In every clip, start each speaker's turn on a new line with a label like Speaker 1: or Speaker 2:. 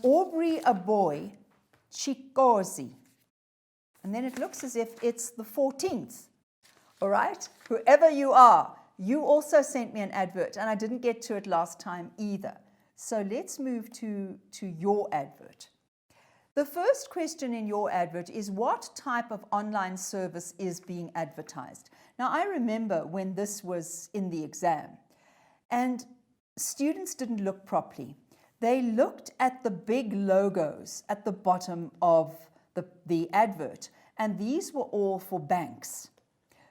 Speaker 1: Aubrey a boy, Chikozi. And then it looks as if it's the 14th. All right? Whoever you are, you also sent me an advert, and I didn't get to it last time either. So let's move to your advert. The first question in your advert is, what type of online service is being advertised? Now, I remember when this was in the exam, and students didn't look properly. They looked at the big logos at the bottom of the advert, and these were all for banks.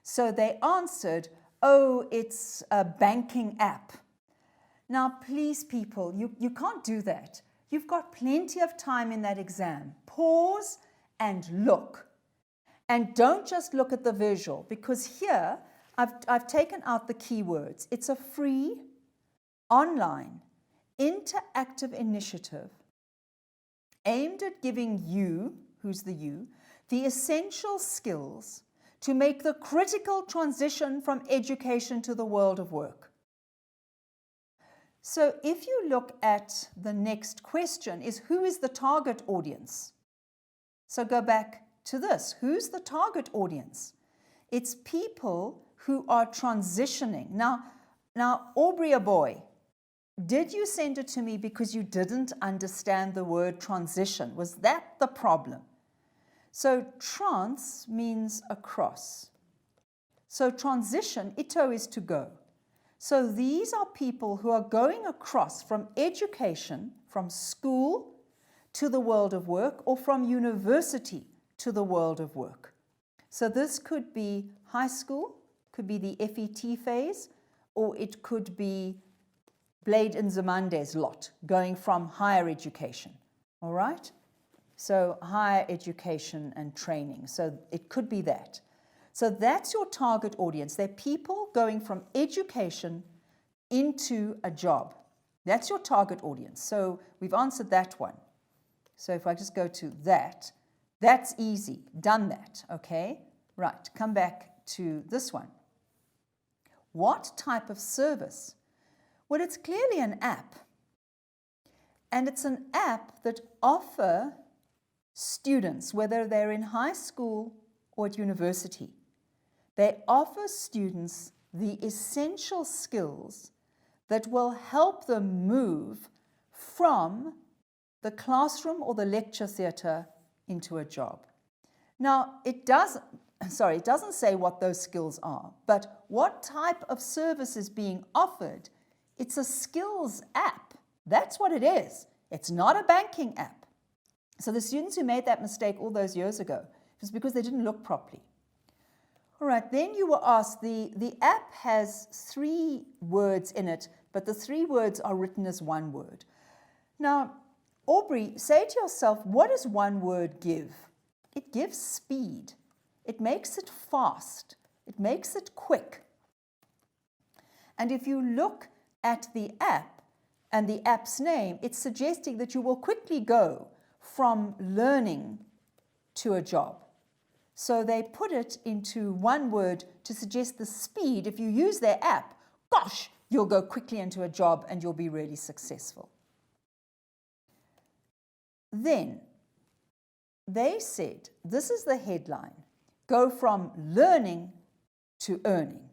Speaker 1: So they answered, oh, it's a banking app. Now, please, people, you can't do that. You've got plenty of time in that exam. Pause and look. And don't just look at the visual, because here I've taken out the keywords. It's a free, online, interactive initiative aimed at giving you, who's the you, the essential skills to make the critical transition from education to the world of work. So if you look at the next question, is who is the target audience? So go back to this. Who's the target audience? It's people who are transitioning. Now Aubrey, a boy, did you send it to me because you didn't understand the word transition? Was that the problem? So trans means across. So transition, ito, is to go. So these are people who are going across from education, from school to the world of work, or from university to the world of work. So this could be high school, could be the FET phase, or it could be Blade and Zamande's lot, going from higher education, all right? So higher education and training, so it could be that. So that's your target audience. They're people going from education into a job. That's your target audience. So we've answered that one. So if I just go to that, that's easy, done that, okay? Right, come back to this one. What type of service? Well, it's clearly an app. And it's an app that offers students, whether they're in high school or at university, they offer students the essential skills that will help them move from the classroom or the lecture theatre into a job. Now, it doesn't say what those skills are, but what type of service is being offered? It's a skills app. That's what it is. It's not a banking app. So the students who made that mistake all those years ago, it was because they didn't look properly. All right, then you were asked, the app has 3 words in it, but the 3 words are written as 1 word. Now, Aubrey, say to yourself, what does 1 word give? It gives speed. It makes it fast. It makes it quick. And if you look at the app and the app's name, it's suggesting that you will quickly go from learning to a job. So they put it into 1 word to suggest the speed. If you use their app, gosh, you'll go quickly into a job and you'll be really successful. Then they said, this is the headline, go from learning to earning.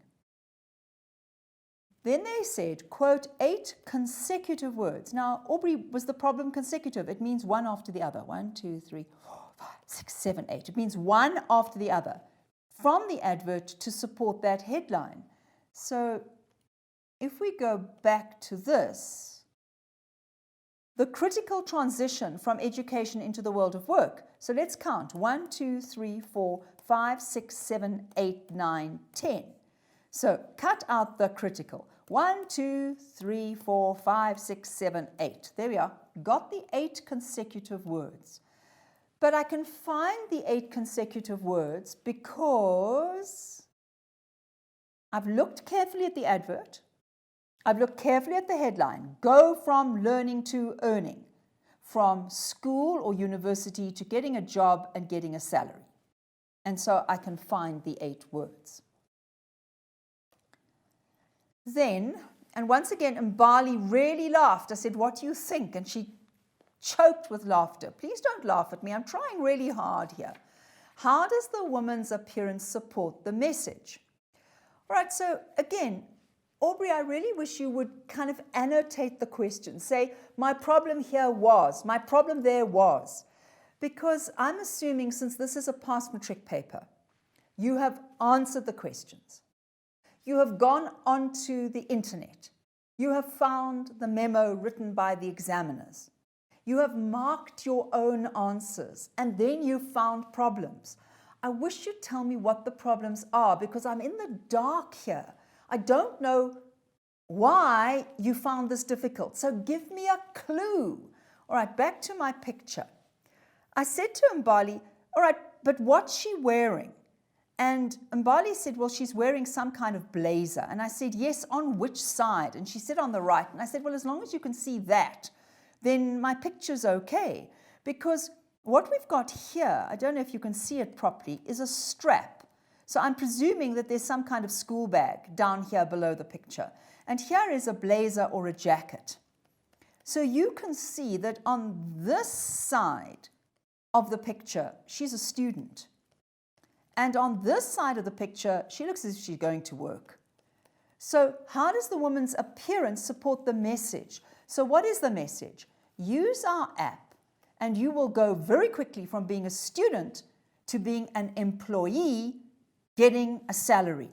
Speaker 1: Then they said, quote, 8 consecutive words. Now, Aubrey, was the problem consecutive? It means one after the other. 1, 2, 3, 4, 5, 6, 7, 8. It means one after the other from the advert to support that headline. So if we go back to this, the critical transition from education into the world of work. So let's count. 1, 2, 3, 4, 5, 6, 7, 8, 9, 10. So cut out the critical. 1, 2, 3, 4, 5, 6, 7, 8. There we are. Got the 8 consecutive words. But I can find the 8 consecutive words because I've looked carefully at the advert. I've looked carefully at the headline. Go from learning to earning. From school or university to getting a job and getting a salary. And so I can find the 8 words. Then, and once again, Mbali really laughed. I said, what do you think? And she choked with laughter. Please don't laugh at me. I'm trying really hard here. How does the woman's appearance support the message? All right, so again, Aubrey, I really wish you would kind of annotate the question. Say, my problem here was, my problem there was. Because I'm assuming, since this is a past matric paper, you have answered the questions. You have gone onto the internet. You have found the memo written by the examiners. You have marked your own answers, and then you found problems. I wish you'd tell me what the problems are, because I'm in the dark here. I don't know why you found this difficult. So give me a clue. All right, back to my picture. I said to Mbali, all right, but what's she wearing? And Mbali said, well, she's wearing some kind of blazer. And I said, yes, on which side? And she said, on the right. And I said, well, as long as you can see that, then my picture's okay. Because what we've got here, I don't know if you can see it properly, is a strap. So I'm presuming that there's some kind of school bag down here below the picture. And here is a blazer or a jacket. So you can see that on this side of the picture, she's a student. And on this side of the picture, she looks as if she's going to work. So how does the woman's appearance support the message? So what is the message? Use our app, and you will go very quickly from being a student to being an employee getting a salary.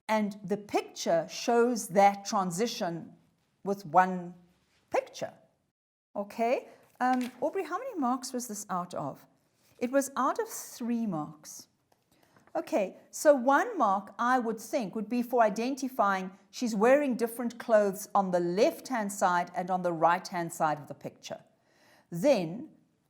Speaker 1: And the picture shows that transition with one picture. Okay? Aubrey, how many marks was this out of? It was out of 3 marks. Okay, so 1 mark I would think would be for identifying she's wearing different clothes on the left-hand side and on the right-hand side of the picture. Then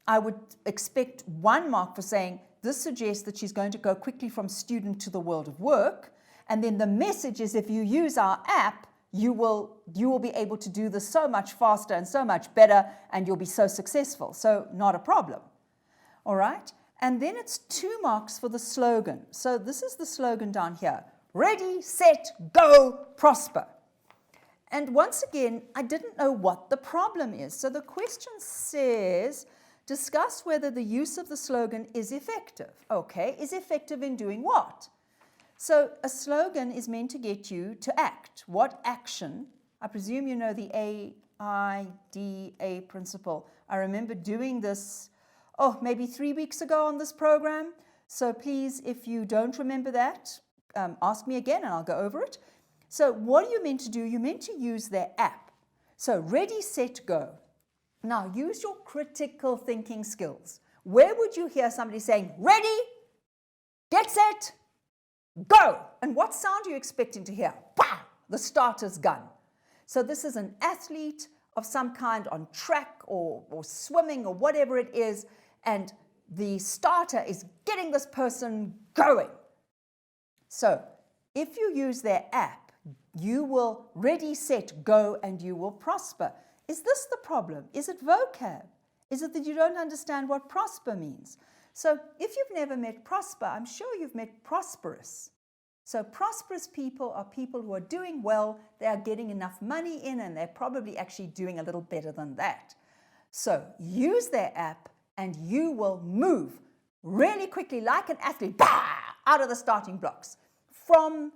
Speaker 1: I would expect 1 mark for saying this suggests that she's going to go quickly from student to the world of work. And then the message is if you use our app, you will be able to do this so much faster and so much better, and you'll be so successful. So not a problem. All right? And then it's 2 marks for the slogan. So this is the slogan down here. Ready, set, go, prosper. And once again, I didn't know what the problem is. So the question says, discuss whether the use of the slogan is effective. Okay, is effective in doing what? So a slogan is meant to get you to act. What action? I presume you know the AIDA principle. I remember doing this maybe 3 weeks ago on this program. So please, if you don't remember that, ask me again and I'll go over it. So what are you meant to do? You're meant to use their app. So ready, set, go. Now use your critical thinking skills. Where would you hear somebody saying, ready, get set, go? And what sound are you expecting to hear? Pow! The starter's gun. So this is an athlete of some kind on track or swimming or whatever it is, and the starter is getting this person going. So if you use their app, you will ready, set, go, and you will prosper. Is this the problem? Is it vocab? Is it that you don't understand what prosper means? So if you've never met prosper, I'm sure you've met prosperous. So prosperous people are people who are doing well, they are getting enough money in, and they're probably actually doing a little better than that. So use their app and you will move really quickly like an athlete, out of the starting blocks from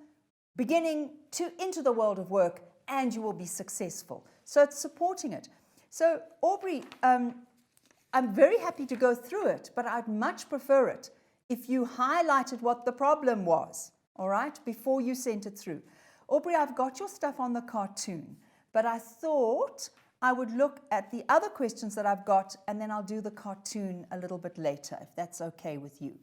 Speaker 1: beginning to into the world of work, and you will be successful. So it's supporting it. So Aubrey, I'm very happy to go through it, but I'd much prefer it if you highlighted what the problem was, all right, before you sent it through. Aubrey, I've got your stuff on the cartoon, but I thought I would look at the other questions that I've got, and then I'll do the cartoon a little bit later, if that's okay with you.